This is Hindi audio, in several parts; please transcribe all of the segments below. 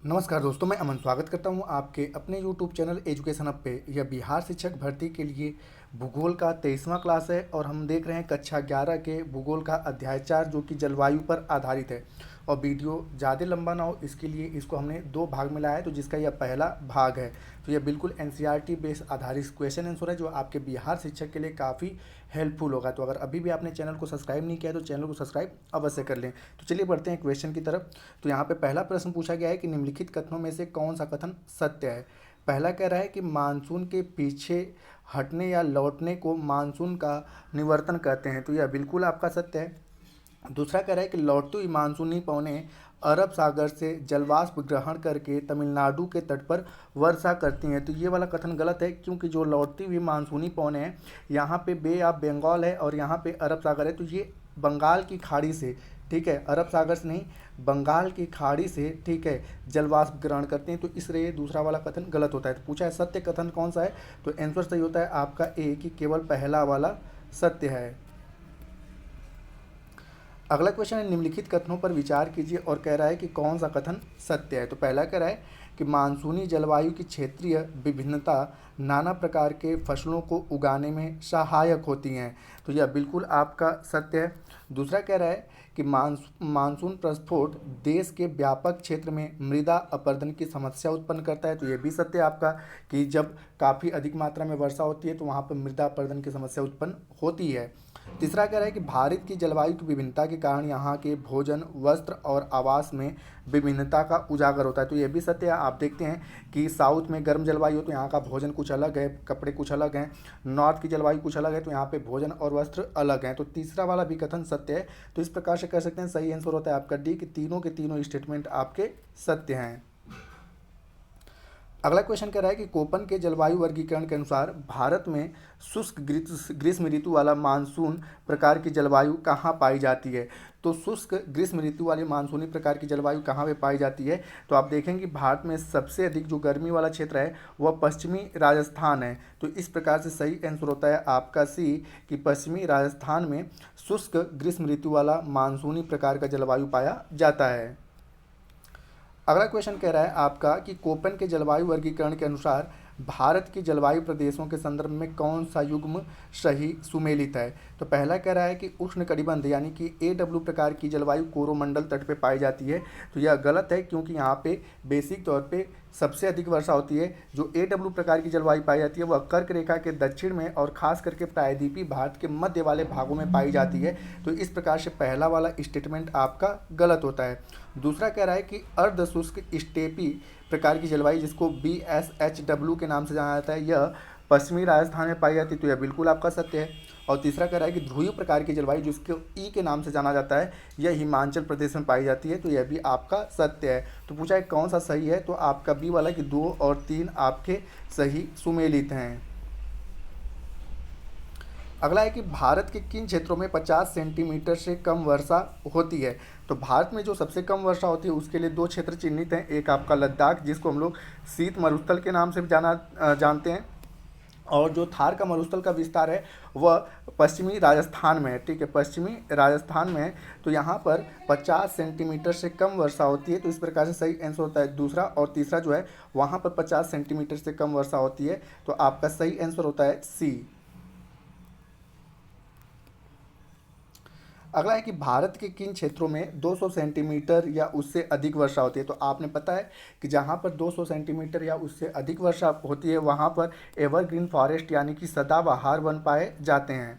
नमस्कार दोस्तों, मैं अमन स्वागत करता हूं आपके अपने YouTube चैनल एजुकेशन हब पे। यह बिहार शिक्षक भर्ती के लिए भूगोल का 23वां क्लास है और हम देख रहे हैं कक्षा 11 के भूगोल का अध्याय 4 जो कि जलवायु पर आधारित है। और वीडियो ज़्यादा लंबा ना हो इसके लिए इसको हमने 2 भाग में लाया है, तो जिसका यह पहला भाग है। तो यह बिल्कुल एनसीईआरटी बेस आधारित क्वेश्चन आंसर है जो आपके बिहार शिक्षक के लिए काफ़ी हेल्पफुल होगा। तो अगर अभी भी आपने चैनल को सब्सक्राइब नहीं किया है तो चैनल को सब्सक्राइब अवश्य कर लें। तो चलिए बढ़ते हैं क्वेश्चन की तरफ। तो यहाँ पे पहला प्रश्न पूछा गया है कि निम्नलिखित कथनों में से कौन सा कथन सत्य है। पहला कह रहा है कि मानसून के पीछे हटने या लौटने को मानसून का निवर्तन कहते हैं, तो यह बिल्कुल आपका सत्य है। दूसरा कह रहा है कि लौटती हुई मानसूनी पवनें अरब सागर से जलवाष्प ग्रहण करके तमिलनाडु के तट पर वर्षा करती हैं, तो ये वाला कथन गलत है क्योंकि जो लौटती हुई मानसूनी पवनें हैं यहाँ पे बे ऑफ बंगाल है और यहाँ पे अरब सागर है, तो ये बंगाल की खाड़ी से, ठीक है, अरब सागर से नहीं, बंगाल की खाड़ी से, ठीक है, जलवाष्प ग्रहण करते हैं, तो इसलिए दूसरा वाला कथन गलत होता है। तो पूछा है सत्य कथन कौन सा है, तो आंसर सही होता है आपका ए कि केवल पहला वाला सत्य है। अगला क्वेश्चन है निम्नलिखित कथनों पर विचार कीजिए और कह रहा है कि कौन सा कथन सत्य है। तो पहला कह रहा है कि मानसूनी जलवायु की क्षेत्रीय विभिन्नता नाना प्रकार के फसलों को उगाने में सहायक होती हैं, तो यह बिल्कुल आपका सत्य है। दूसरा कह रहा है कि मानसून प्रस्फोट देश के व्यापक क्षेत्र में मृदा अपरदन की समस्या उत्पन्न करता है, तो यह भी सत्य है आपका कि जब काफ़ी अधिक मात्रा में वर्षा होती है तो वहाँ पर मृदा अपरदन की समस्या उत्पन्न होती है। तीसरा कह रहा है कि भारत की जलवायु की विभिन्नता के कारण यहाँ के भोजन, वस्त्र और आवास में विभिन्नता का उजागर होता है, तो यह भी सत्य है। आप देखते हैं कि साउथ में गर्म जलवायु हो तो यहाँ का भोजन कुछ अलग है, कपड़े कुछ अलग हैं। नॉर्थ की जलवायु कुछ अलग है तो यहाँ पे भोजन और वस्त्र अलग हैं, तो तीसरा वाला भी कथन सत्य है। तो इस प्रकार से कह सकते हैं सही आंसर होता है आपका डी कि तीनों के तीनों स्टेटमेंट आपके सत्य हैं। अगला क्वेश्चन कह रहा है कि कोपन के जलवायु वर्गीकरण के अनुसार भारत में शुष्क ग्रीष्म ऋतु वाला मानसून प्रकार की जलवायु कहाँ पाई जाती है। तो शुष्क ग्रीष्म ऋतु वाली मानसूनी प्रकार की जलवायु कहाँ पे पाई जाती है, तो आप देखेंगे भारत में सबसे अधिक जो गर्मी वाला क्षेत्र है वह पश्चिमी राजस्थान है, तो इस प्रकार से सही आंसर होता है आपका सी कि पश्चिमी राजस्थान में शुष्क ग्रीष्म ऋतु वाला मानसूनी प्रकार का जलवायु पाया जाता है। अगला क्वेश्चन कह रहा है आपका कि कोपन के जलवायु वर्गीकरण के अनुसार भारत के जलवायु प्रदेशों के संदर्भ में कौन सा युग्म सही सुमेलित है। तो पहला कह रहा है कि उष्णकटिबंध यानी कि AW प्रकार की जलवायु कोरोमंडल तट पे पाई जाती है, तो यह गलत है क्योंकि यहाँ पे बेसिक तौर पे सबसे अधिक वर्षा होती है। जो AW प्रकार की जलवायु पाई जाती है वह कर्क रेखा के दक्षिण में और खास करके प्रायद्वीपीय भारत के मध्य वाले भागों में पाई जाती है, तो इस प्रकार से पहला वाला स्टेटमेंट आपका गलत होता है। दूसरा कह रहा है कि अर्ध शुष्क स्टेपी प्रकार की जलवायु जिसको BSHW के नाम से जाना जाता है यह पश्चिमी राजस्थान में पाई जाती है, तो यह बिल्कुल आपका सत्य है। और तीसरा कह रहा है कि ध्रुवीय प्रकार की जलवायु जिसको ई के नाम से जाना जाता है यह हिमाचल प्रदेश में पाई जाती है, तो यह भी आपका सत्य है। तो पूछा है कौन सा सही है, तो आपका बी वाला कि 2 और 3 आपके सही सुमेलित हैं। अगला है कि भारत के किन क्षेत्रों में 50 सेंटीमीटर से कम वर्षा होती है। तो भारत में जो सबसे कम वर्षा होती है उसके लिए 2 क्षेत्र चिन्हित हैं। एक आपका लद्दाख जिसको हम लोग शीत मरुस्थल के नाम से भी जानते हैं, और जो थार का मरुस्थल का विस्तार है वह पश्चिमी राजस्थान में है, ठीक है, पश्चिमी राजस्थान में है, तो यहाँ पर 50 सेंटीमीटर से कम वर्षा होती है, तो इस प्रकार से सही आंसर होता है दूसरा। और तीसरा जो है वहाँ पर 50 सेंटीमीटर से कम वर्षा होती है, तो आपका सही आंसर होता है सी। अगला है कि भारत के किन क्षेत्रों में 200 सेंटीमीटर या उससे अधिक वर्षा होती है। तो आपने पता है कि जहाँ पर 200 सेंटीमीटर या उससे अधिक वर्षा होती है वहाँ पर एवरग्रीन फॉरेस्ट यानी कि सदाबहार वन पाए जाते हैं,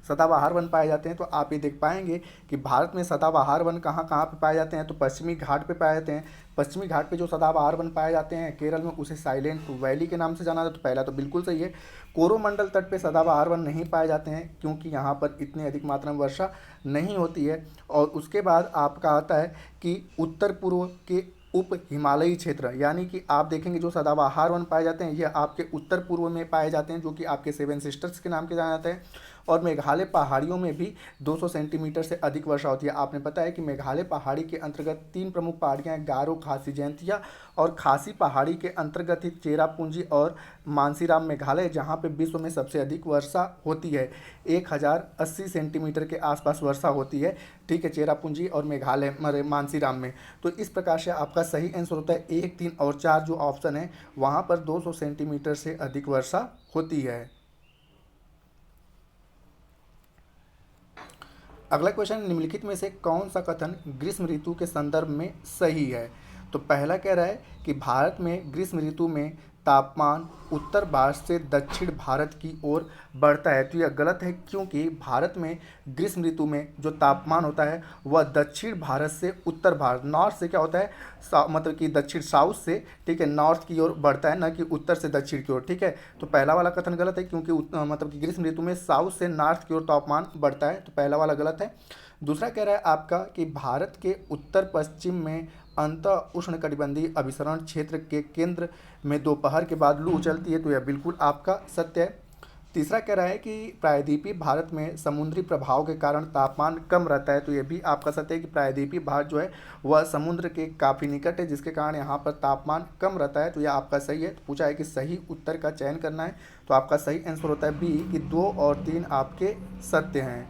सदाबहार वन पाए जाते हैं। तो आप ये देख पाएंगे कि भारत में सदाबहार वन कहाँ कहाँ पे पाए जाते हैं, तो पश्चिमी घाट पे पाए जाते हैं। पश्चिमी घाट पे जो सदाबहार वन पाए जाते हैं केरल में उसे साइलेंट वैली के नाम से जाना जाता है, तो पहला तो बिल्कुल सही है। कोरोमंडल तट पे सदाबहार वन नहीं पाए जाते हैं क्योंकि यहाँ पर इतनी अधिक मात्रा में वर्षा नहीं होती है। और उसके बाद आपका आता है कि उत्तर पूर्व के उप हिमालयी क्षेत्र यानी कि आप देखेंगे जो सदाबहार वन पाए जाते हैं यह आपके उत्तर पूर्व में पाए जाते हैं जो कि आपके 7 सिस्टर्स के नाम के जाना जाते हैं। और मेघालय पहाड़ियों में भी 200 सेंटीमीटर से अधिक वर्षा होती है। आपने पता है कि मेघालय पहाड़ी के अंतर्गत 3 प्रमुख पहाड़ियाँ हैं, गारो, खासी, जयंतिया, और खासी पहाड़ी के अंतर्गत ही चेरापूंजी और मानसीराम मेघालय, जहाँ पे विश्व में सबसे अधिक वर्षा होती है। 1080 सेंटीमीटर के आसपास वर्षा होती है, ठीक है, चेरापूंजी और मेघालय मानसीराम में। तो इस प्रकार से आपका सही आंसर होता है 1, 3 और 4 जो ऑप्शन है, वहाँ पर 200 सेंटीमीटर से अधिक वर्षा होती है। अगला क्वेश्चन, निम्नलिखित में से कौन सा कथन ग्रीष्म ऋतु के संदर्भ में सही है? तो पहला कह रहा है कि भारत में ग्रीष्म ऋतु में तापमान उत्तर भारत से दक्षिण भारत की ओर बढ़ता है। तो यह गलत है, क्योंकि भारत में ग्रीष्म ऋतु में जो तापमान होता है वह दक्षिण भारत से उत्तर भारत, नॉर्थ से क्या होता है, मतलब कि दक्षिण साउथ से, ठीक है, नॉर्थ की ओर बढ़ता है, न कि उत्तर से दक्षिण की ओर, ठीक है। तो पहला वाला कथन गलत है, क्योंकि मतलब कि ग्रीष्म ऋतु में साउथ से नॉर्थ की ओर तापमान बढ़ता है, तो पहला वाला गलत है। दूसरा कह रहा है आपका कि भारत के उत्तर पश्चिम में अंत उष्णकटिबंधीय अभिसरण क्षेत्र के केंद्र में दोपहर के बाद लू चलती है, तो यह बिल्कुल आपका सत्य है। तीसरा कह रहा है कि प्रायद्वीपीय भारत में समुद्री प्रभाव के कारण तापमान कम रहता है, तो यह भी आपका सत्य है कि प्रायद्वीपीय भारत जो है वह समुद्र के काफ़ी निकट है, जिसके कारण यहाँ पर तापमान कम रहता है, तो यह आपका सही है। तो पूछा है कि सही उत्तर का चयन करना है, तो आपका सही आंसर होता है बी, कि 2 और 3 आपके सत्य हैं।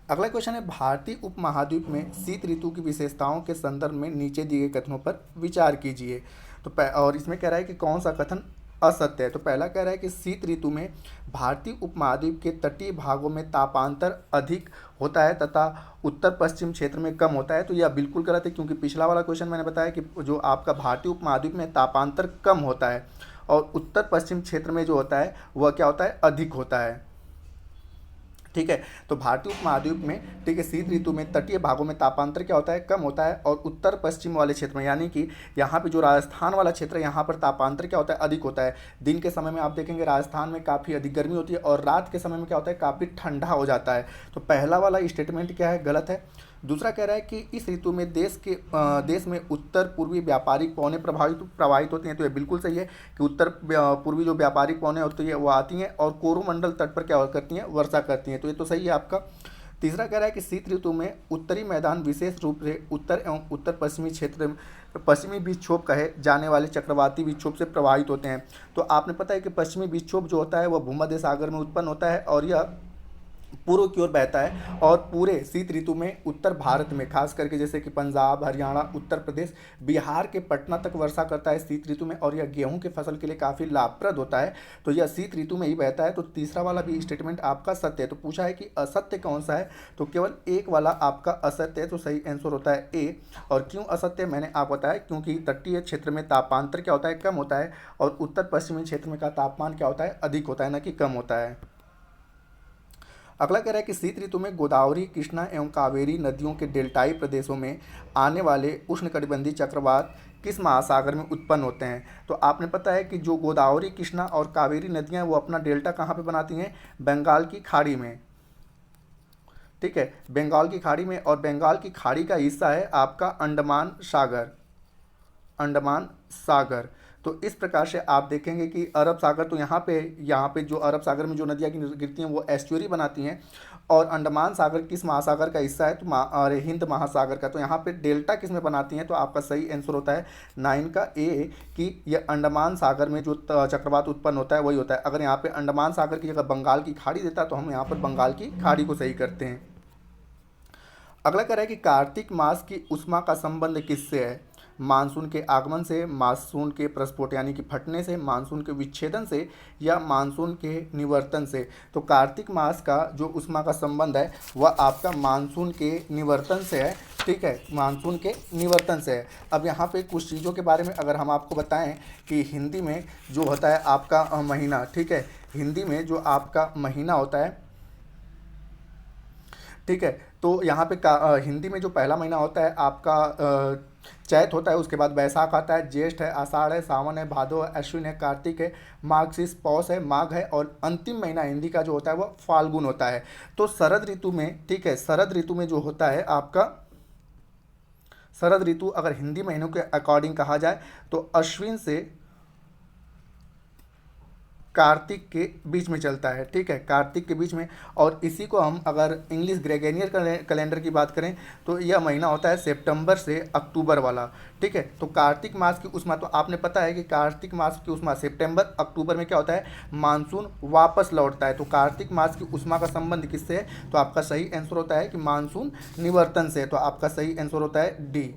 अगला क्वेश्चन है, भारतीय उपमहाद्वीप में शीत ऋतु की विशेषताओं के संदर्भ में नीचे दिए गए कथनों पर विचार कीजिए। तो और इसमें कह रहा है कि कौन सा कथन असत्य है। तो पहला कह रहा है कि शीत ऋतु में भारतीय उपमहाद्वीप के तटीय भागों में तापांतर अधिक होता है तथा उत्तर पश्चिम क्षेत्र में कम होता है, तो यह बिल्कुल गलत है, क्योंकि पिछला वाला क्वेश्चन मैंने बताया कि जो आपका भारतीय उपमहाद्वीप में तापांतर कम होता है और उत्तर पश्चिम क्षेत्र में जो होता है वह क्या होता है, अधिक होता है, ठीक है। तो भारतीय उपमहाद्वीप में, ठीक है, शीत ऋतु में तटीय भागों में तापांतर क्या होता है, कम होता है, और उत्तर पश्चिम वाले क्षेत्र में, यानी कि यहाँ पे जो राजस्थान वाला क्षेत्र है यहाँ पर तापांतर क्या होता है, अधिक होता है। दिन के समय में आप देखेंगे राजस्थान में काफ़ी अधिक गर्मी होती है और रात के समय में क्या होता है, काफ़ी ठंडा हो जाता है। तो पहला वाला स्टेटमेंट क्या है, गलत है। दूसरा कह रहा है कि इस ऋतु में देश में उत्तर पूर्वी व्यापारिक पौने प्रवाहित होती हैं, तो ये बिल्कुल सही है कि उत्तर पूर्वी जो व्यापारिक पौने होती है वो आती हैं और कोरोमंडल तट पर क्या करती हैं, वर्षा करती हैं, तो ये तो सही है आपका। तीसरा कह रहा है कि शीत ऋतु में उत्तरी मैदान विशेष रूप से उत्तर एवं उत्तर पश्चिमी क्षेत्र में पश्चिमी विक्षोभ कहे जाने वाले चक्रवाती विक्षोभ से प्रभावित होते हैं। तो आपने पता है कि पश्चिमी विक्षोभ जो होता है वह भूमध्य सागर में उत्पन्न होता है और यह पूर्व की ओर बहता है, और पूरे शीत ऋतु में उत्तर भारत में खास करके जैसे कि पंजाब, हरियाणा, उत्तर प्रदेश, बिहार के पटना तक वर्षा करता है शीत ऋतु में, और यह गेहूं के फसल के लिए काफ़ी लाभप्रद होता है, तो यह शीत ऋतु में ही बहता है। तो तीसरा वाला भी स्टेटमेंट आपका सत्य है। तो पूछा है कि असत्य कौन सा है, तो केवल एक वाला आपका असत्य है, तो सही आंसर होता है ए। और क्यों असत्य मैंने आप बताया, क्योंकि तटीय क्षेत्र में तापांतर क्या होता है, कम होता है, और उत्तर पश्चिमी क्षेत्र में का तापमान क्या होता है, अधिक होता है, न कि कम होता है। अगला कह रहा है कि शीत ऋतु में गोदावरी, कृष्णा एवं कावेरी नदियों के डेल्टाई प्रदेशों में आने वाले उष्णकटिबंधीय चक्रवात किस महासागर में उत्पन्न होते हैं। तो आपने पता है कि जो गोदावरी, कृष्णा और कावेरी नदियां वो अपना डेल्टा कहाँ पे बनाती हैं, बंगाल की खाड़ी में, ठीक है, बंगाल की खाड़ी में, और बंगाल की खाड़ी का हिस्सा है आपका अंडमान सागर, अंडमान सागर। तो इस प्रकार से आप देखेंगे कि अरब सागर, तो यहाँ पे जो अरब सागर में जो नदियाँ गिरती हैं वो एस्चुअरी बनाती हैं, और अंडमान सागर किस महासागर का हिस्सा है, तो अरे हिंद महासागर का। तो यहाँ पे डेल्टा किस में बनाती हैं, तो आपका सही आंसर होता है 9 का ए, कि ये अंडमान सागर में जो चक्रवात उत्पन्न होता है वही होता है। अगर यहाँ पे अंडमान सागर की जगह बंगाल की खाड़ी देता तो हम यहाँ पर बंगाल की खाड़ी को सही करते हैं। अगला कह रहा है कि कार्तिक मास की उष्मा का संबंध किससे है, मानसून के आगमन से, मानसून के प्रस्फोट यानी कि फटने से, मानसून के विच्छेदन से, या मानसून के निवर्तन से। तो कार्तिक मास का जो उष्मा का संबंध है वह आपका मानसून के निवर्तन से है, ठीक है, मानसून के निवर्तन से है। अब यहाँ पे कुछ चीज़ों के बारे में अगर हम आपको बताएं कि हिंदी में जो होता है आपका महीना, ठीक है, हिंदी में जो आपका महीना होता है, ठीक है, तो यहाँ पे हिंदी में जो पहला महीना होता है आपका चैत होता है, उसके बाद वैशाख आता है, ज्येष्ठ है, आषाढ़ है, सावन है, भादो है, अश्विन है, कार्तिक है, मार्गशीर्ष, पौष है, माघ है, और अंतिम महीना हिंदी का जो होता है वह फाल्गुन होता है। तो शरद ऋतु में, ठीक है, शरद ऋतु में जो होता है आपका शरद ऋतु अगर हिंदी महीनों के अकॉर्डिंग कहा जाए तो अश्विन से कार्तिक के बीच में चलता है, ठीक है, कार्तिक के बीच में। और इसी को हम अगर इंग्लिश ग्रेगोरियन कैलेंडर की बात करें तो यह महीना होता है सितंबर से अक्टूबर वाला, ठीक है। तो कार्तिक मास की उष्मा, तो आपने पता है कि कार्तिक मास की उष्मा सितंबर अक्टूबर में क्या होता है, मानसून वापस लौटता है। तो कार्तिक मास की उष्मा का संबंध किससे है, तो आपका सही आंसर होता है कि मानसून निवर्तन से। तो आपका सही आंसर होता है डी।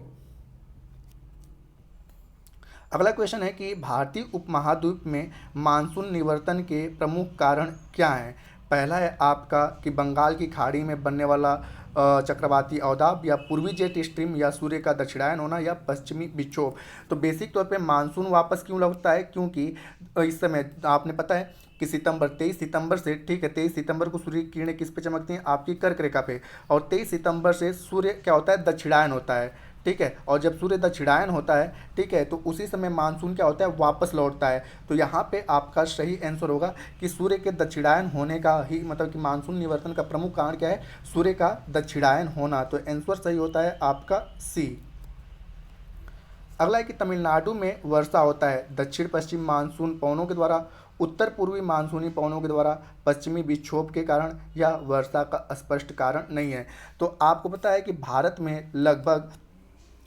अगला क्वेश्चन है कि भारतीय उपमहाद्वीप में मानसून निवर्तन के प्रमुख कारण क्या हैं। पहला है आपका कि बंगाल की खाड़ी में बनने वाला चक्रवाती अवदाब, या पूर्वी जेट स्ट्रीम, या सूर्य का दक्षिणायन होना, या पश्चिमी विक्षोभ। तो बेसिक तौर पे मानसून वापस क्यों लौटता है, क्योंकि इस समय आपने पता है कि 23 सितंबर से, ठीक है, 23 सितंबर को सूर्य की किरणें किस पे चमकती हैं, आपकी कर्क रेखा पे। और 23 सितंबर से सूर्य क्या होता है, दक्षिणायन होता है, ठीक है। और जब सूर्य दक्षिणायन होता है, ठीक है, तो उसी समय मानसून क्या होता है, वापस लौटता है। तो यहाँ पे आपका सही आंसर होगा कि सूर्य के दक्षिणायन होने का ही मतलब कि मानसून निवर्तन का प्रमुख कारण क्या है, सूर्य का दक्षिणायन होना। तो आंसर सही होता है आपका सी। अगला है कि तमिलनाडु में वर्षा होता है दक्षिण पश्चिम मानसून पवनों के द्वारा, उत्तर पूर्वी मानसूनी पवनों के द्वारा, पश्चिमी विक्षोभ के कारण, या वर्षा का स्पष्ट कारण नहीं है। तो आपको पता है कि भारत में लगभग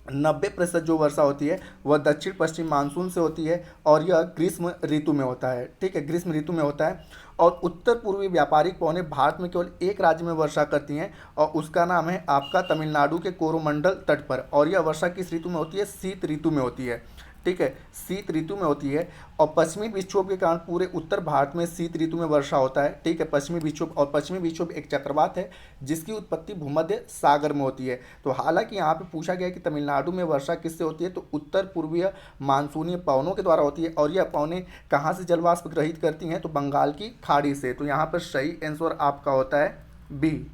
90% जो वर्षा होती है वह दक्षिण पश्चिम मानसून से होती है, और यह ग्रीष्म ऋतु में होता है, ठीक है, ग्रीष्म ऋतु में होता है। और उत्तर पूर्वी व्यापारिक पवनें भारत में केवल एक राज्य में वर्षा करती हैं, और उसका नाम है आपका तमिलनाडु के कोरोमंडल तट पर। और यह वर्षा किस ऋतु में होती है, शीत ऋतु में होती है, ठीक है, शीत ऋतु में होती है। और पश्चिमी विक्षोभ के कारण पूरे उत्तर भारत में शीत ऋतु में वर्षा होता है, ठीक है, पश्चिमी विक्षोभ। और पश्चिमी विक्षोभ एक चक्रवात है जिसकी उत्पत्ति भूमध्य सागर में होती है। तो हालांकि यहाँ पे पूछा गया कि तमिलनाडु में वर्षा किससे होती है, तो उत्तर पूर्वीय मानसूनी पवनों के द्वारा होती है। और यह पवनें कहाँ से जलवाष्प ग्रहित करती हैं, तो बंगाल की खाड़ी से। तो यहाँ पर सही आंसर आपका होता है बी।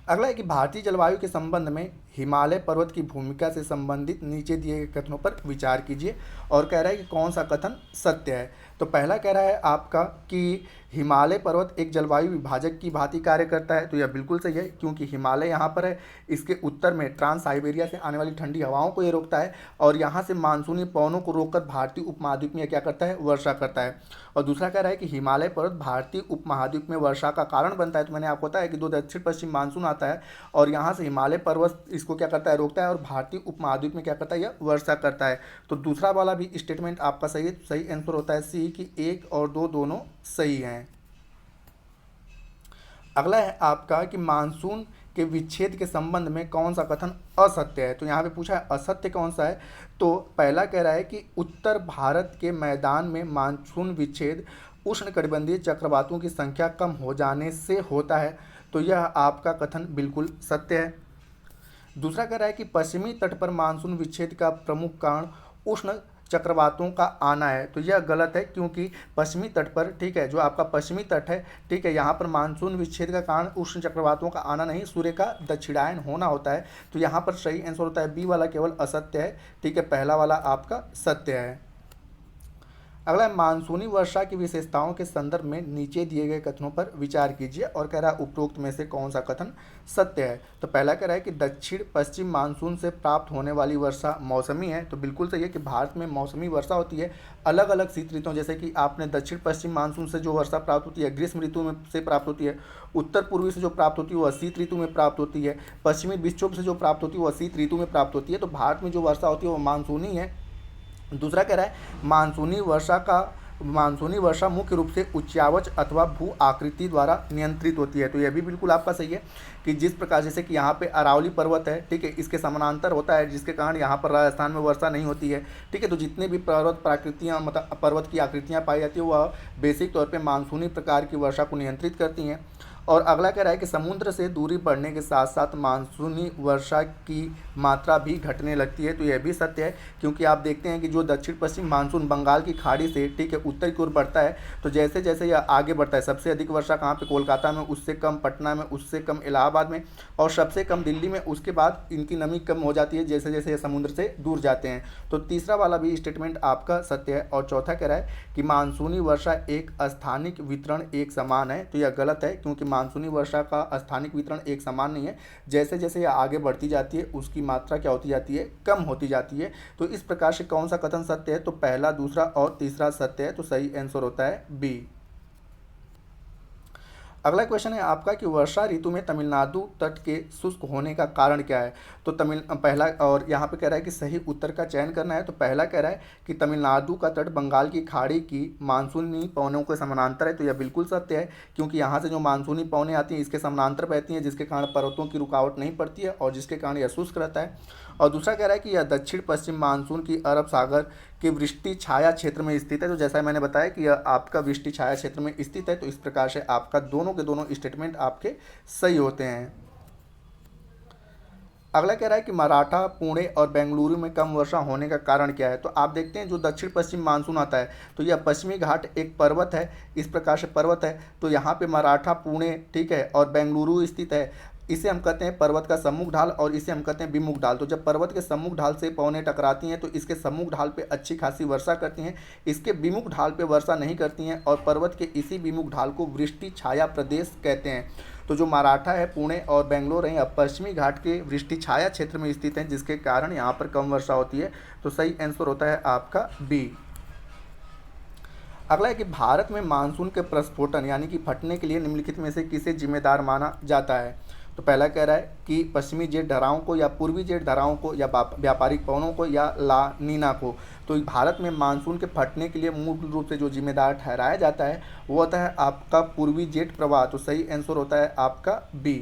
अगला है कि भारतीय जलवायु के संबंध में हिमालय पर्वत की भूमिका से संबंधित नीचे दिए गए कथनों पर विचार कीजिए। और कह रहा है कि कौन सा कथन सत्य है। तो पहला कह रहा है आपका कि हिमालय पर्वत एक जलवायु विभाजक की भांति कार्य करता है। तो यह बिल्कुल सही है, क्योंकि हिमालय यहाँ पर है, इसके उत्तर में ट्रांस साइबेरिया से आने वाली ठंडी हवाओं को ये रोकता है, और यहाँ से मानसूनी पवनों को रोककर भारतीय उपमहाद्वीप में क्या करता है, वर्षा करता है। और दूसरा कह रहा है कि हिमालय पर्वत भारतीय उपमहाद्वीप में वर्षा का कारण बनता है। तो मैंने आपको बताया कि दो दक्षिण पश्चिम मानसून आता है, और यहाँ से हिमालय पर्वत इसको क्या करता है, रोकता है, और भारतीय उपमहाद्वीप में क्या करता है, यह वर्षा करता है। तो दूसरा वाला भी स्टेटमेंट आपका सही है। सही आंसर होता है सी, कि 1 और 2 दोनों सही हैं। अगला है आपका कि मानसून के विच्छेद के संबंध में कौन सा कथन असत्य है। तो यहाँ पे पूछा है असत्य कौन सा है। तो पहला कह रहा है कि उत्तर भारत के मैदान में मानसून विच्छेद उष्णकटिबंधीय चक्रवातों की संख्या कम हो जाने से होता है। तो यह आपका कथन बिल्कुल सत्य है। दूसरा कह रहा है कि पश्चिमी तट पर मानसून विच्छेद का प्रमुख कारण उष्ण चक्रवातों का आना है। तो यह गलत है, क्योंकि पश्चिमी तट पर, ठीक है, जो आपका पश्चिमी तट है, ठीक है, यहाँ पर मानसून विच्छेद का कारण उष्ण चक्रवातों का आना नहीं, सूर्य का दक्षिणायन होना होता है। तो यहाँ पर सही आंसर होता है बी वाला केवल असत्य है, ठीक है, पहला वाला आपका सत्य है। अगला है मानसूनी वर्षा की विशेषताओं के संदर्भ में नीचे दिए गए कथनों पर विचार कीजिए। और कह रहा है उपरोक्त में से कौन सा कथन सत्य है। तो पहला कह रहा है कि दक्षिण पश्चिम मानसून से प्राप्त होने वाली वर्षा मौसमी है। तो बिल्कुल सही है कि भारत में मौसमी वर्षा होती है अलग अलग शीत ऋतुओं, जैसे कि आपने दक्षिण पश्चिम मानसून से जो वर्षा प्राप्त होती है ग्रीष्म ऋतु में से प्राप्त होती है, उत्तर पूर्वी से जो प्राप्त होती है वह शीत ऋतु में प्राप्त होती है, पश्चिमी विक्षोभ से जो प्राप्त होती है वह शीत ऋतु में प्राप्त होती है। तो भारत में जो वर्षा होती है वह मानसूनी है। दूसरा कह रहा है मानसूनी वर्षा मुख्य रूप से उच्चावच अथवा भू आकृति द्वारा नियंत्रित होती है। तो यह भी बिल्कुल आपका सही है कि जिस प्रकार जैसे कि यहाँ पे अरावली पर्वत है, ठीक है, इसके समानांतर होता है, जिसके कारण यहाँ पर राजस्थान में वर्षा नहीं होती है, ठीक है। तो जितने भी मतलब पर्वत की आकृतियाँ पाई जाती है वह बेसिक तौर पर मानसूनी प्रकार की वर्षा को नियंत्रित करती हैं। और अगला कह रहा है कि समुद्र से दूरी बढ़ने के साथ साथ मानसूनी वर्षा की मात्रा भी घटने लगती है। तो यह भी सत्य है, क्योंकि आप देखते हैं कि जो दक्षिण पश्चिम मानसून बंगाल की खाड़ी से, ठीक है, उत्तर की ओर बढ़ता है, तो जैसे जैसे यह आगे बढ़ता है, सबसे अधिक वर्षा कहाँ पे, कोलकाता में, उससे कम पटना में, उससे कम इलाहाबाद में, और सबसे कम दिल्ली में। उसके बाद इनकी नमी कम हो जाती है जैसे जैसे ये समुद्र से दूर जाते हैं। तो तीसरा वाला भी स्टेटमेंट आपका सत्य है। और चौथा कह रहा है कि मानसूनी वर्षा एक स्थानिक वितरण एक समान है। तो यह गलत है, क्योंकि मानसूनी वर्षा का स्थानिक वितरण एक समान नहीं है। जैसे जैसे यह आगे बढ़ती जाती है उसकी मात्रा क्या होती जाती है, कम होती जाती है। तो इस प्रकार से कौन सा कथन सत्य है, तो पहला, दूसरा और तीसरा सत्य है। तो सही आंसर होता है बी। अगला क्वेश्चन है आपका कि वर्षा ऋतु में तमिलनाडु तट के शुष्क होने का कारण क्या है। तो पहला, और यहाँ पे कह रहा है कि सही उत्तर का चयन करना है। तो पहला कह रहा है कि तमिलनाडु का तट बंगाल की खाड़ी की मानसूनी पवनों के समानांतर है। तो यह बिल्कुल सत्य है, क्योंकि यहाँ से जो मानसूनी पवनें आती हैं इसके समानांतर बहती हैं, जिसके कारण पर्वतों की रुकावट नहीं पड़ती है और जिसके कारण यह शुष्क रहता है। और दूसरा कह रहा है कि यह दक्षिण पश्चिम मानसून की अरब सागर के वृष्टि छाया क्षेत्र में स्थित है। तो जैसा मैंने बताया कि यह आपका वृष्टि छाया क्षेत्र में स्थित है। तो इस प्रकार से आपका दोनों के दोनों स्टेटमेंट आपके सही होते हैं। अगला कह रहा है कि मराठा, पुणे और बेंगलुरु में कम वर्षा होने का कारण क्या है। तो आप देखते हैं जो दक्षिण पश्चिम मानसून आता है तो यह पश्चिमी घाट एक पर्वत है, इस प्रकार से पर्वत है। तो यहाँ पे मराठा, पुणे, ठीक है, और बेंगलुरु स्थित है। इसे हम कहते हैं पर्वत का सम्मुख ढाल और इसे हम कहते हैं विमुख ढाल। तो जब पर्वत के सम्मुख ढाल से पवनें टकराती हैं तो इसके सम्मुख ढाल पे अच्छी खासी वर्षा करती हैं, इसके विमुख ढाल पे वर्षा नहीं करती हैं, और पर्वत के इसी विमुख ढाल को वृष्टि छाया प्रदेश कहते हैं। तो जो मराठा है, पुणे और बेंगलोर है, अब पश्चिमी घाट के वृष्टि छाया क्षेत्र में स्थित हैं, जिसके कारण यहाँ पर कम वर्षा होती है। तो सही आंसर होता है आपका बी। अगला है कि भारत में मानसून के प्रस्फोटन यानी कि फटने के लिए निम्नलिखित में से किसे जिम्मेदार माना जाता है। तो पहला कह रहा है कि पश्चिमी जेट धाराओं को, या पूर्वी जेट धाराओं को, या व्यापारिक पवनों को, या ला नीना को। तो भारत में मानसून के फटने के लिए मूल रूप से जो जिम्मेदार ठहराया जाता है वो होता है आपका पूर्वी जेट प्रवाह। तो सही आंसर होता है आपका बी।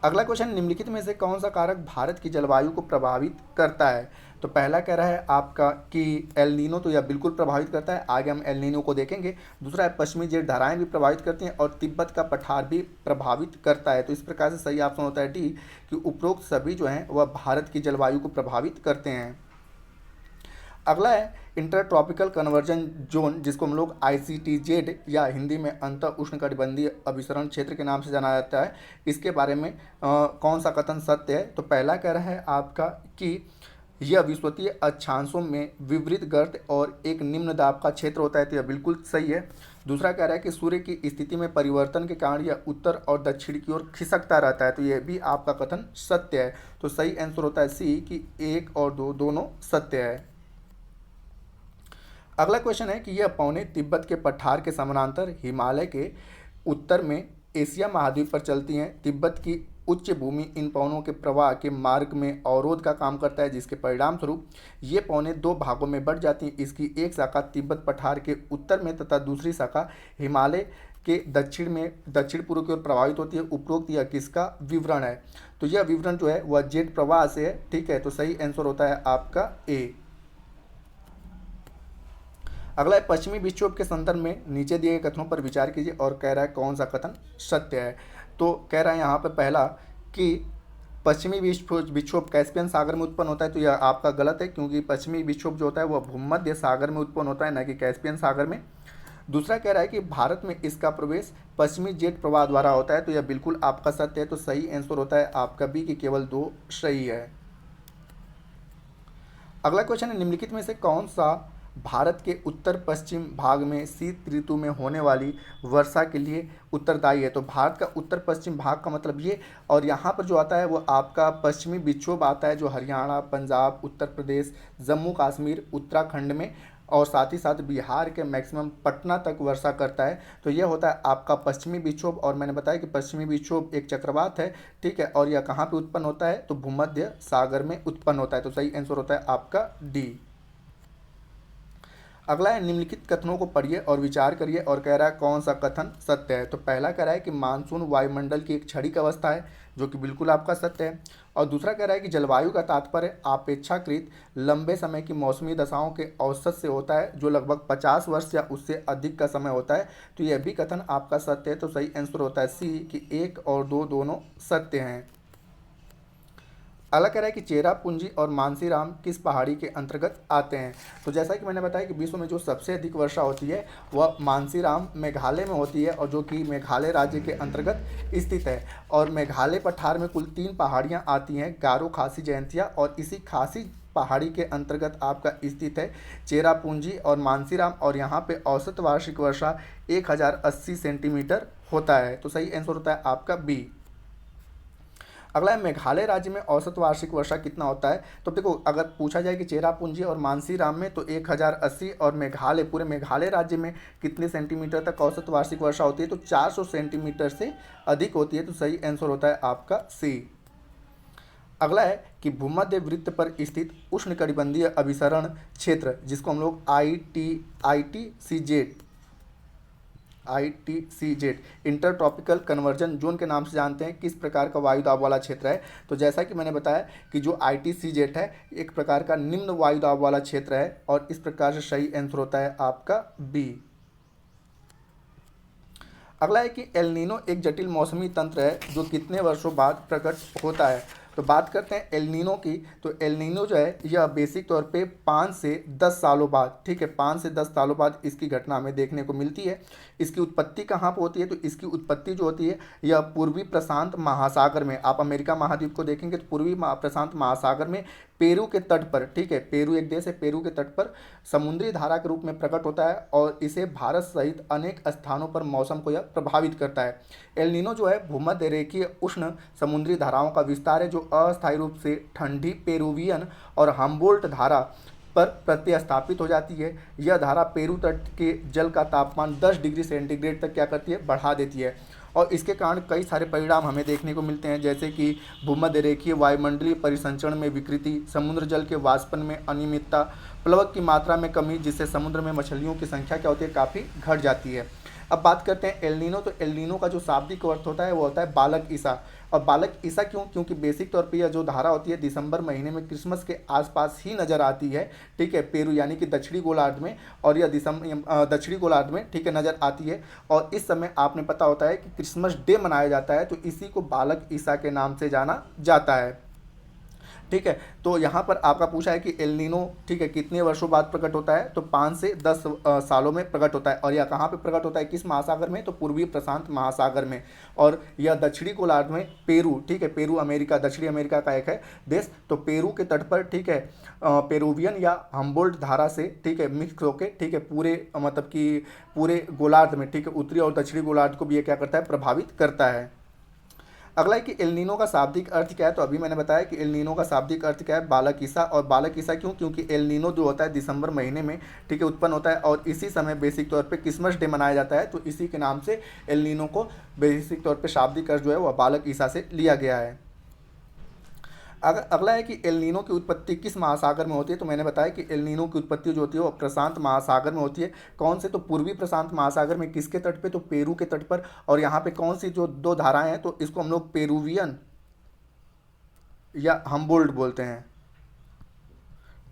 अगला क्वेश्चन, निम्नलिखित में से कौन सा कारक भारत की जलवायु को प्रभावित करता है। तो पहला कह रहा है आपका कि एल नीनो, तो यह बिल्कुल प्रभावित करता है, आगे हम एल नीनो को देखेंगे। दूसरा है पश्चिमी जेट धाराएं भी प्रभावित करती हैं, और तिब्बत का पठार भी प्रभावित करता है। तो इस प्रकार से सही ऑप्शन होता है डी, कि उपरोक्त सभी जो हैं वह भारत की जलवायु को प्रभावित करते हैं। अगला है इंटर ट्रॉपिकल कन्वर्जन जोन, जिसको हम लोग ICTZ या हिंदी में अंतर उष्णकटिबंधीय अभिसरण क्षेत्र के नाम से जाना जाता है। इसके बारे में कौन सा कथन सत्य है। तो पहला कह रहा है आपका कि यह विषुवतीय अक्षांशों में विवृत गर्त और एक निम्न दाब का क्षेत्र होता है। तो यह बिल्कुल सही है। दूसरा कह रहा है कि सूर्य की स्थिति में परिवर्तन के कारण यह उत्तर और दक्षिण की ओर खिसकता रहता है। तो यह भी आपका कथन सत्य है। तो सही आंसर होता है सी, कि 1 और 2 दोनों सत्य है। अगला क्वेश्चन है कि यह पवनें तिब्बत के पठार के समानांतर हिमालय के उत्तर में एशिया महाद्वीप पर चलती हैं। तिब्बत की उच्च भूमि इन पवनों के प्रवाह के मार्ग में अवरोध का काम करता है, जिसके परिणाम स्वरूप ये पवनें 2 भागों में बढ़ जाती हैं। इसकी एक शाखा तिब्बत पठार के उत्तर में तथा दूसरी शाखा हिमालय के दक्षिण में, दक्षिण पूर्व की ओर प्रभावित होती है। उपरोक्त यह किसका विवरण है। तो यह विवरण जो है वह जेट प्रवाह से है, ठीक है। तो सही आंसर होता है आपका ए। अगला है पश्चिमी विक्षोभ के संदर्भ में नीचे दिए गए कथनों पर विचार कीजिए और कह रहा है कौन सा कथन सत्य है। तो कह रहा है यहाँ पे पहला कि पश्चिमी विक्षोभ कैस्पियन सागर में उत्पन्न होता है। तो यह आपका गलत है, क्योंकि पश्चिमी विक्षोभ जो होता है वह भूमध्य सागर में उत्पन्न होता है, न कि कैस्पियन सागर में। दूसरा कह रहा है कि भारत में इसका प्रवेश पश्चिमी जेट प्रवाह द्वारा होता है। तो यह बिल्कुल आपका सत्य है। तो सही आंसर होता है आपका बी, कि केवल 2 सही है। अगला क्वेश्चन है, निम्नलिखित में से कौन सा भारत के उत्तर पश्चिम भाग में शीत ऋतु में होने वाली वर्षा के लिए उत्तरदायी है। तो भारत का उत्तर पश्चिम भाग का मतलब ये, और यहाँ पर जो आता है वो आपका पश्चिमी विक्षोभ आता है, जो हरियाणा, पंजाब, उत्तर प्रदेश, जम्मू कश्मीर, उत्तराखंड में और साथ ही साथ बिहार के मैक्सिमम पटना तक वर्षा करता है। तो यह होता है आपका पश्चिमी विक्षोभ। और मैंने बताया कि पश्चिमी विक्षोभ एक चक्रवात है, ठीक है, और यह कहाँ पे उत्पन्न होता है, तो भूमध्य सागर में उत्पन्न होता है। तो सही आंसर होता है आपका डी। अगला है, निम्नलिखित कथनों को पढ़िए और विचार करिए और कह रहा है कौन सा कथन सत्य है। तो पहला कह रहा है कि मानसून वायुमंडल की एक क्षणिक अवस्था है, जो कि बिल्कुल आपका सत्य है। और दूसरा कह रहा है कि जलवायु का तात्पर्य अपेक्षाकृत लंबे समय की मौसमी दशाओं के औसत से होता है, जो लगभग 50 वर्ष या उससे अधिक का समय होता है। तो यह भी कथन आपका सत्य है। तो सही आंसर होता है सी, कि 1 और 2 दोनों सत्य हैं। अगला कह रहा है कि चेरापूंजी और मानसीराम किस पहाड़ी के अंतर्गत आते हैं। तो जैसा कि मैंने बताया कि विश्व में जो सबसे अधिक वर्षा होती है वह मानसीराम मेघालय में होती है, और जो कि मेघालय राज्य के अंतर्गत स्थित है। और मेघालय पठार में कुल 3 पहाड़ियाँ आती हैं, गारो, खासी, जयंतिया, और इसी खासी पहाड़ी के अंतर्गत आपका स्थित है चेरापूंजी और मानसीराम, और यहाँ पे औसत वार्षिक वर्षा 1080 सेंटीमीटर होता है। तो सही आंसर होता है आपका बी। अगला है मेघालय राज्य में औसत वार्षिक वर्षा कितना होता है। तो देखो, अगर पूछा जाए कि चेरापूंजी और मानसीराम में तो 1080, और मेघालय, पूरे मेघालय राज्य में कितने सेंटीमीटर तक औसत वार्षिक वर्षा होती है, तो 400 सेंटीमीटर से अधिक होती है। तो सही आंसर होता है आपका सी। अगला है कि भूमध्य वृत्त पर स्थित उष्णकटिबंधीय अभिसरण क्षेत्र, जिसको हम लोग ITCZ inter tropical conversion zone के नाम से जानते हैं, किस प्रकार का वायु दाब वाला क्षेत्र है। तो जैसा कि मैंने बताया कि जो ITCZ है एक प्रकार का निम्न वायु दाब वाला क्षेत्र है, और इस प्रकार से सही आंसर होता है आपका बी। अगला है कि एल नीनो एक जटिल मौसमी तंत्र है जो कितने वर्षों बाद प्रकट होता है। तो बात करते हैं एल नीनो की। तो एल नीनो जो है यह बेसिक तौर पे 5 से 10 सालों बाद, ठीक है, 5 से 10 सालों बाद इसकी घटना हमें देखने को मिलती है। इसकी उत्पत्ति कहाँ पर होती है, तो इसकी उत्पत्ति जो होती है यह पूर्वी प्रशांत महासागर में, आप अमेरिका महाद्वीप को देखेंगे तो पूर्वी प्रशांत महासागर में पेरू के तट पर, ठीक है, पेरू एक देश है, पेरू के तट पर समुद्री धारा के रूप में प्रकट होता है, और इसे भारत सहित अनेक स्थानों पर मौसम को यह प्रभावित करता है। एल नीनो जो है भूमध्य रेखीय उष्ण समुद्री धाराओं का विस्तार है, जो अस्थायी रूप से ठंडी पेरुवियन और हम्बोल्ट धारा पर प्रतिस्थापित हो जाती है। यह धारा पेरू तट के जल का तापमान 10 डिग्री सेंटीग्रेड तक क्या करती है, बढ़ा देती है, और इसके कारण कई सारे परिणाम हमें देखने को मिलते हैं, जैसे कि भूमध्य रेखीय वायुमंडलीय परिसंचरण में विकृति, समुद्र जल के वाष्पन में अनियमितता, प्लवक की मात्रा में कमी, जिससे समुद्र में मछलियों की संख्या क्या होती है, काफ़ी घट जाती है। अब बात करते हैं एल नीनो। तो एल नीनो का जो शाब्दिक अर्थ होता है वो होता है बालक ईसा। और बालक ईसा क्यों, क्योंकि बेसिक तौर पे यह जो धारा होती है दिसंबर महीने में क्रिसमस के आसपास ही नज़र आती है, ठीक है, पेरू यानी कि दक्षिणी गोलार्ध में, और यह दक्षिणी गोलार्ध में, ठीक है, नज़र आती है। और इस समय आपने पता होता है कि क्रिसमस डे मनाया जाता है, तो इसी को बालक ईसा के नाम से जाना जाता है, ठीक है। तो यहाँ पर आपका पूछा है कि एल नीनो, ठीक है, कितने वर्षों बाद प्रकट होता है, तो 5 से 10 सालों में प्रकट होता है। और यह कहाँ पे प्रकट होता है, किस महासागर में, तो पूर्वी प्रशांत महासागर में, और यह दक्षिणी गोलार्ध में पेरू, ठीक है, पेरू अमेरिका, दक्षिणी अमेरिका का एक है देश, तो पेरू के तट पर, ठीक है, पेरूवियन या हम्बोल्ट धारा से, ठीक है, मिक्स होकर, ठीक है, पूरे मतलब कि पूरे गोलार्ध में, ठीक है, उत्तरी और दक्षिणी गोलार्ध को भी ये क्या करता है, प्रभावित करता है। अगला है कि एल नीनो का शाब्दिक अर्थ क्या है। तो अभी मैंने बताया कि एल नीनो का शाब्दिक अर्थ क्या है, बालक ईसा। और बालक ईसा क्यों, क्योंकि एल नीनो जो होता है दिसंबर महीने में, ठीक है, उत्पन्न होता है, और इसी समय बेसिक तौर पे क्रिसमस डे मनाया जाता है, तो इसी के नाम से एल नीनो को बेसिक तौर पे शाब्दिक अर्थ जो है वह बालक ईसा से लिया गया है। अगला है कि एल नीनो की उत्पत्ति किस महासागर में होती है। तो मैंने बताया कि एल नीनो की उत्पत्ति जो होती है वो प्रशांत महासागर में होती है। कौन से, तो पूर्वी प्रशांत महासागर में, किसके तट पे, तो पेरू के तट पर। और यहाँ पे कौन सी जो 2 धाराएं हैं, तो इसको हम लोग पेरूवियन या हम्बोल्ट बोलते हैं,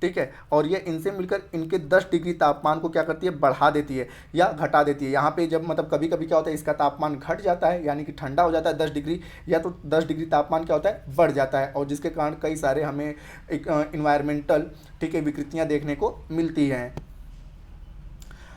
ठीक है। और ये इनसे मिलकर इनके 10 डिग्री तापमान को क्या करती है, बढ़ा देती है या घटा देती है। यहाँ पे जब मतलब कभी कभी क्या होता है, इसका तापमान घट जाता है, यानी कि ठंडा हो जाता है 10 डिग्री, या तो 10 डिग्री तापमान क्या होता है, बढ़ जाता है, और जिसके कारण कई सारे हमें एक इन्वायरमेंटल, ठीक है, विकृतियाँ देखने को मिलती हैं।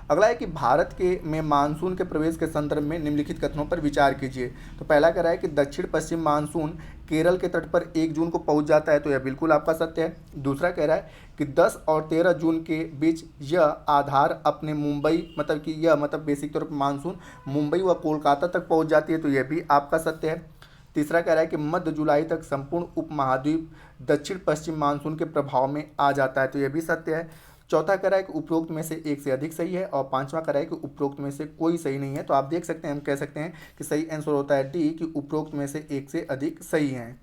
अगला है कि भारत के में मानसून के प्रवेश के संदर्भ में निम्नलिखित कथनों पर विचार कीजिए। तो पहला कह रहा है कि दक्षिण पश्चिम मानसून केरल के तट पर 1 जून को पहुंच जाता है, तो यह बिल्कुल आपका सत्य है। दूसरा कह रहा है कि 10 और 13 जून के बीच यह आधार अपने मुंबई, मतलब कि यह मतलब बेसिक तौर पर मानसून मुंबई व कोलकाता तक पहुँच जाती है, तो यह भी आपका सत्य है। तीसरा कह रहा है कि मध्य जुलाई तक संपूर्ण उपमहाद्वीप दक्षिण पश्चिम मानसून के प्रभाव में आ जाता है, तो यह भी सत्य है। चौथा कह रहा है कि उपरोक्त में से एक से अधिक सही है, और पांचवा कह रहा है कि उपरोक्त में से कोई सही नहीं है। तो आप देख सकते हैं, हम कह सकते हैं कि सही आंसर होता है डी, कि उपरोक्त में से एक से अधिक सही है।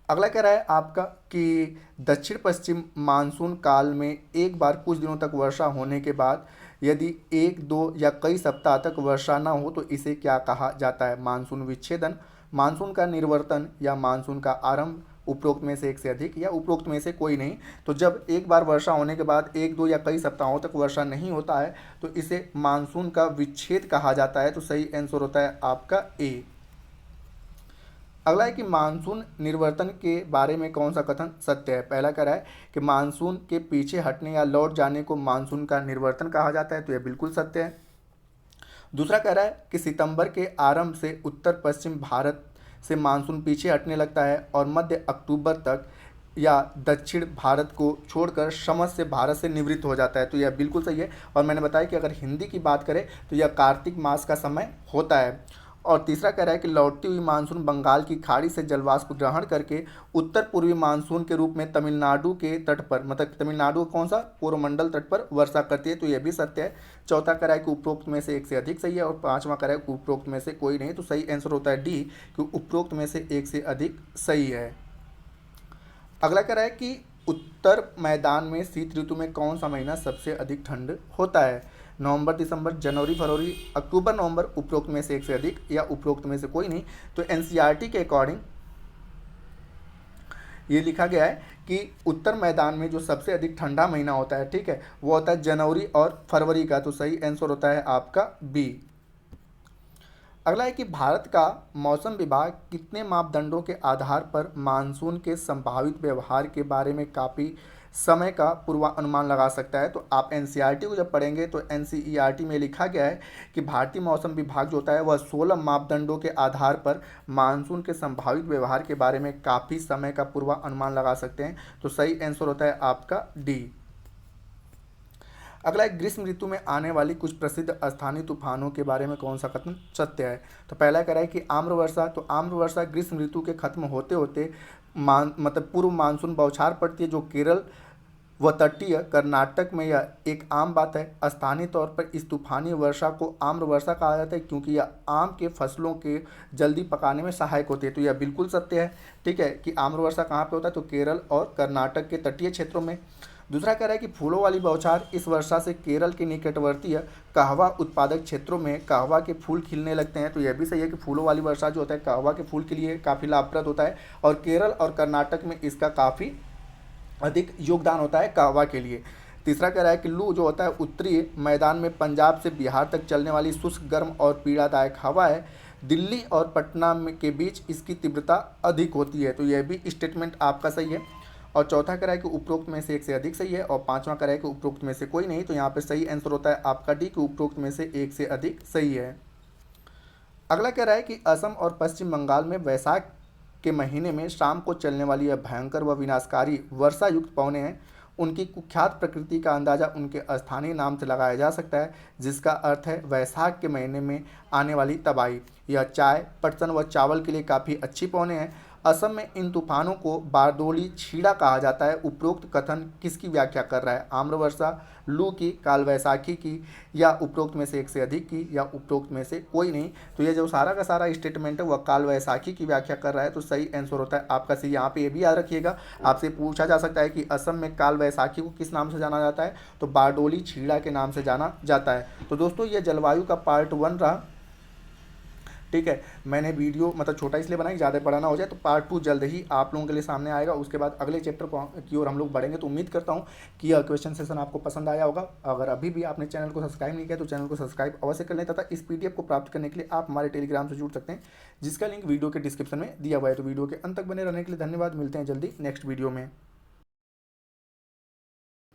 अगला कह रहा है आपका कि दक्षिण पश्चिम मानसून काल में एक बार कुछ दिनों तक वर्षा होने के बाद यदि 1, 2 या कई सप्ताह तक वर्षा ना हो तो इसे क्या कहा जाता है, मानसून विच्छेदन, मानसून का निर्वर्तन, या मानसून का आरंभ, उपरोक्त में से एक से अधिक, या उपरोक्त में से कोई नहीं। तो जब एक बार वर्षा होने के बाद 1, 2 या कई सप्ताहों तक वर्षा नहीं होता है तो इसे मानसून का विच्छेद कहा जाता है, तो सही आंसर होता है आपका ए। अगला है कि मानसून निवर्तन के बारे में कौन सा कथन सत्य है। पहला कह रहा है कि मानसून के पीछे हटने या लौट जाने को मानसून का निवर्तन कहा जाता है, तो यह बिल्कुल सत्य है। दूसरा कह रहा है कि सितंबर के आरंभ से उत्तर पश्चिम भारत से मानसून पीछे हटने लगता है और मध्य अक्टूबर तक या दक्षिण भारत को छोड़कर समस्त से भारत से निवृत्त हो जाता है, तो यह बिल्कुल सही है। और मैंने बताया कि अगर हिंदी की बात करें तो यह कार्तिक मास का समय होता है। और तीसरा कह रहा है कि लौटती हुई मानसून बंगाल की खाड़ी से जलवाष्प ग्रहण करके उत्तर पूर्वी मानसून के रूप में तमिलनाडु के तट पर, मतलब तमिलनाडु का कौन सा पूर्वमंडल तट पर वर्षा करती है, तो यह भी सत्य है। चौथा कह रहा है कि उपरोक्त में से एक से अधिक सही है। और पांचवा कह रहा है कि उपरोक्त में से कोई नहीं, तो सही आंसर होता है डी कि उपरोक्त में से एक से अधिक सही है। अगला कह रहा है कि उत्तर मैदान में शीत ऋतु में कौन सा महीना सबसे अधिक ठंड होता है। नवंबर, दिसंबर, जनवरी, फरवरी, अक्टूबर, नवंबर, उपरोक्त में से एक से अधिक या उपरोक्त में से कोई नहीं। तो एनसीईआरटी के अकॉर्डिंग ये लिखा गया है कि उत्तर मैदान में जो सबसे अधिक ठंडा महीना होता है, ठीक है, वो होता है जनवरी और फरवरी का, तो सही आंसर होता है आपका बी। अगला है कि भारत का मौसम विभाग कितने मापदंडों के आधार पर मानसून के संभावित व्यवहार के बारे में काफ़ी समय का पूर्वानुमान लगा सकता है। तो आप एनसीईआरटी को जब पढ़ेंगे तो एनसीईआरटी में लिखा गया है कि भारतीय मौसम विभाग जो होता है वह 16 मापदंडों के आधार पर मानसून के संभावित व्यवहार के बारे में काफ़ी समय का पूर्वानुमान लगा सकते हैं, तो सही आंसर होता है आपका डी। अगला एक ग्रीष्म ऋतु में आने वाली कुछ प्रसिद्ध स्थानीय तूफानों के बारे में कौन सा कथन सत्य है। तो पहला कह रहा है कि आम्र वर्षा, तो आम्र वर्षा ग्रीष्म ऋतु के खत्म होते होते मतलब पूर्व मानसून बौछार पड़ती है, जो केरल व तटीय कर्नाटक में यह एक आम बात है। स्थानीय तौर पर इस तूफानी वर्षा को आम्र वर्षा कहा जाता है क्योंकि यह आम के फसलों के जल्दी पकाने में सहायक होती है, तो यह बिल्कुल सत्य है। ठीक है कि आम्र वर्षा कहाँ पे होता है, तो केरल और कर्नाटक के तटीय क्षेत्रों में। दूसरा कह रहा है कि फूलों वाली बौछार इस वर्षा से केरल के निकटवर्ती कहवा उत्पादक क्षेत्रों में कहवा के फूल खिलने लगते हैं, तो यह भी सही है कि फूलों वाली वर्षा जो होता है कहवा के फूल के लिए काफ़ी लाभप्रद होता है और केरल और कर्नाटक में इसका काफ़ी अधिक योगदान होता है कहवा के लिए। तीसरा कह रहा है कि लू जो होता है उत्तरी मैदान में पंजाब से बिहार तक चलने वाली शुष्क, गर्म और पीड़ादायक हवा है। दिल्ली और पटना के बीच इसकी तीव्रता अधिक होती है, तो यह भी स्टेटमेंट आपका सही है। और चौथा कह रहा है कि उपरोक्त में से एक से अधिक सही है। और पांचवा कह रहा है कि उपरोक्त में से कोई नहीं, तो यहाँ पे सही आंसर होता है आपका डी कि उपरोक्त में से एक से अधिक सही है। अगला कह रहा है कि असम और पश्चिम बंगाल में वैशाख के महीने में शाम को चलने वाली यह भयंकर व विनाशकारी वर्षा युक्त पवने हैं। उनकी कुख्यात प्रकृति का अंदाजा उनके स्थानीय नाम से लगाया जा सकता है, जिसका अर्थ है वैशाख के महीने में आने वाली तबाही। यह चाय, पटसन व चावल के लिए काफ़ी अच्छी पवने हैं। असम में इन तूफानों को बारदोली छीड़ा कहा जाता है। उपरोक्त कथन किसकी व्याख्या कर रहा है, आम्र वर्षा, लू की, काल वैसाखी की, या उपरोक्त में से एक से अधिक की, या उपरोक्त में से कोई नहीं। तो ये जो सारा का सारा स्टेटमेंट है वह काल वैसाखी की व्याख्या कर रहा है, तो सही आंसर होता है आपका सी। यहाँ पे ये भी याद रखिएगा, आपसे पूछा जा सकता है कि असम में काल वैसाखी को किस नाम से जाना जाता है, तो बारडोली छीड़ा के नाम से जाना जाता है। तो दोस्तों ये जलवायु का पार्ट 1 रहा। ठीक है, मैंने वीडियो मतलब छोटा इसलिए बनाई, ज़्यादा बड़ा ना हो जाए, तो पार्ट 2 जल्द ही आप लोगों के लिए सामने आएगा। उसके बाद अगले चैप्टर की ओर हम लोग बढ़ेंगे। तो उम्मीद करता हूँ कि यह क्वेश्चन सेशन आपको पसंद आया होगा। अगर अभी भी आपने चैनल को सब्सक्राइब नहीं किया तो चैनल को सब्सक्राइब अवश्य कर लें, तथा इस PDF को प्राप्त करने के लिए आप हमारे टेलीग्राम से जुड़ सकते हैं, जिसका लिंक वीडियो के डिस्क्रिप्शन में दिया हुआ है। तो वीडियो के अंत तक बने रहने के लिए धन्यवाद। मिलते हैं जल्दी नेक्स्ट वीडियो में।